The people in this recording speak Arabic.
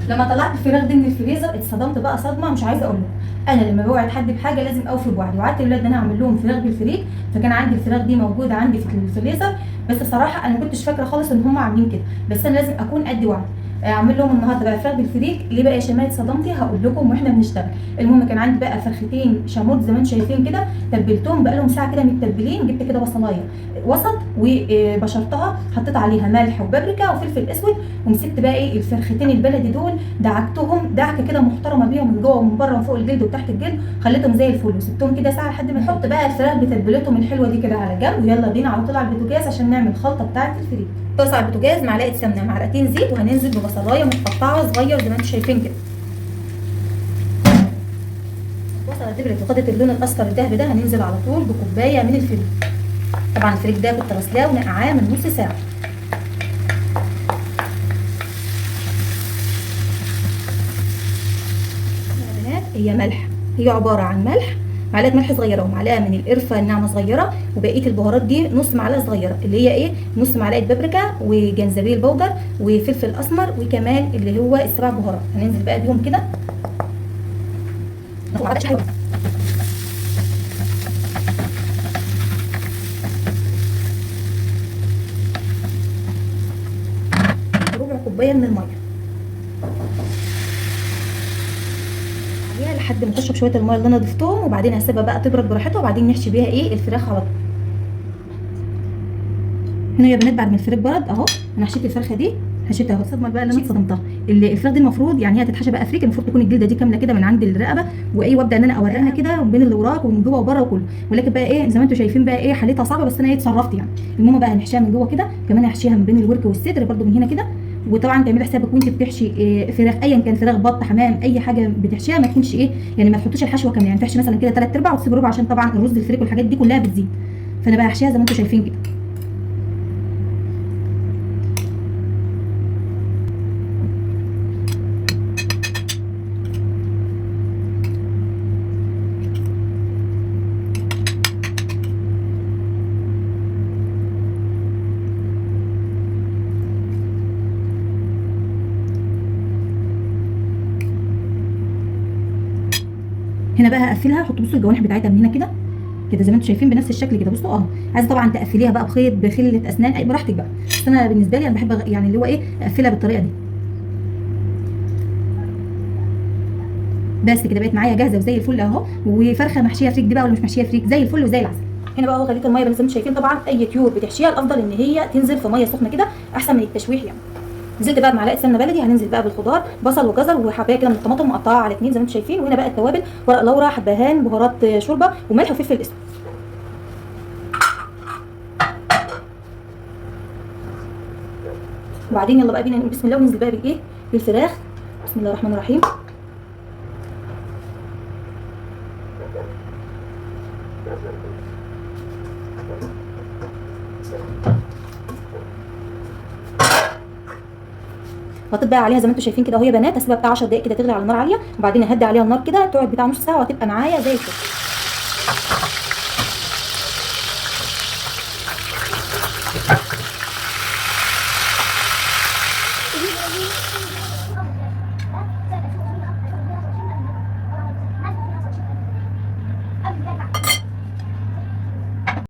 لما طلعت الفراخ دي من الفريزر اتصدمت بقى صدمه مش عايزه اقول لكم. انا لما بوعد حد بحاجه لازم اوفي بوعدي، وعدت الاولاد ان انا اعمل لهم فراخ بالفريك، فكان عندي الفراخ دي موجوده عندي في الفريزر. بس صراحه انا ما كنتش فاكره خالص ان هم عاملين كده، بس انا لازم اكون قد وعد. اعمل لهم النهارده بقى فراخ بالفريك. ليه بقى يا شمال اتصدمتي؟ هقول لكم واحنا بنشتغل. المهم كان عندي بقى فرختين شامورت زي ما انتم شايفين كده، تبلتهم بقى لهم ساعه كده متبلين. جبت كده بصلايه وسط وبشرتها، حطيت عليها ملح وبابريكا وفلفل اسود، ومسكت بقى ايه الفرختين البلدي دول، دعكتهم دعكه كده محترمه بيهم من جوه ومن بره ومن فوق الجلد وتحت الجلد، خليتهم زي الفل وسبتهم كده ساعه لحد ما نحط بقى الفراخ بتتبيلتهم الحلوه دي كده على جنب. ويلا بينا على طول على البوتاجاز عشان نعمل الخلطه بتاعه الفريك. طاسه على البوتاجاز، معلقه سمنه، معلقتين زيت، وهننزل ببصلايه متقطعه صغير زي ما انتم شايفين كده. البصله دبلت وخدت اللون الاصفر الذهبي ده، هننزل على طول بكوبايه من الفريك. طبعا الفريك ده كنت غسلاه ونقعاه من نص ساعه. هي ملح، هي عباره عن ملح، معلقه ملح صغيره ومعلقه من القرفه الناعمه صغيره، وبقيه البهارات دي نص معلقه صغيره اللي هي ايه، نص معلقه بابريكا وجنزبيل بودر وفلفل اسمر، وكمان اللي هو السبع بهارات. هننزل بقى بيهم كده. ربع كوبايه من الميه لحد ما تشرب شويه الميه اللي انا ضفتهم، وبعدين هسيبها بقى تبرد براحتها، وبعدين نحشي بيها ايه الفراخ على طول. هنا يا بنات بعد ما الفراخ برد اهو، انا حشيت الفرخه دي، حشيتها اهو. الصدمه بقى اللي انا اتصدمتها، الفراخ دي المفروض يعني هي تتحشى بقى فريك، المفروض تكون الجلده دي كامله كده من عند الرقبه وايه، وابدا ان انا اوريها كده من بين اللي وراك ومن جوه وبره وكله. ولكن بقى ايه زي ما انتم شايفين بقى ايه حالتها صعبه، بس انا ايه اتصرفت يعني. المهم بقى هنحشيها من جوه كده، كمان هحشيها من بين الورك والصدر برده من هنا كده. وطبعا تعملي حسابك وانت بتحشي إيه فراخ، ايا كان فراخ بط حمام اي حاجه بتحشيها، ما تكونش ايه يعني ما تحطيش الحشوه كامله، يعني تحشي مثلا كده 3/4 وتسيب ربع، عشان طبعا الرز الفريك والحاجات دي كلها بتزيد. فانا بقى هحشيها زي ما انتم شايفين كده. هنا بقى هقفلها، احط بصوا الجوانح بتاعتها من هنا كده كده زي ما انتم شايفين بنفس الشكل كده. بصوا اهو، عايزه طبعا تقفليها بقى بخيط بخله اسنان اي براحتك بقى، بس انا بالنسبه لي انا بحب يعني اللي هو ايه اقفلها بالطريقه دي. بس كده بقت معايا جاهزه وزي الفل اهو. وفرخه محشيه فريك دي بقى ولا مش محشيه فريك، زي الفل وزي العسل. هنا بقى اهو غليت الميه زي ما انتم شايفين. طبعا اي طيور بتحشيها الافضل ان هي تنزل في ميه سخنه كده احسن من التشويح يعني. نزلت بقى بمعلقه سمنه بلدي، هننزل بقى بالخضار، بصل وجزر وحبايه كده من الطماطم مقطعه على 2 زي ما انتم شايفين. وهنا بقى التوابل، ورق لورا، حبهان، بهارات شوربه، وملح وفلفل اسود. وبعدين يلا بقى بينا نقول بسم الله وننزل بقى بالايه بالفراخ. بسم الله الرحمن الرحيم. وهطبق بقى عليها زي ما انتم شايفين كده اهو يا بنات. هسيبها بتاع 10 دقايق كده تغلي على نار عاليه، وبعدين اهدي عليها النار كده تقعد بتاع نص ساعه وهتبقى معايا زي الفل.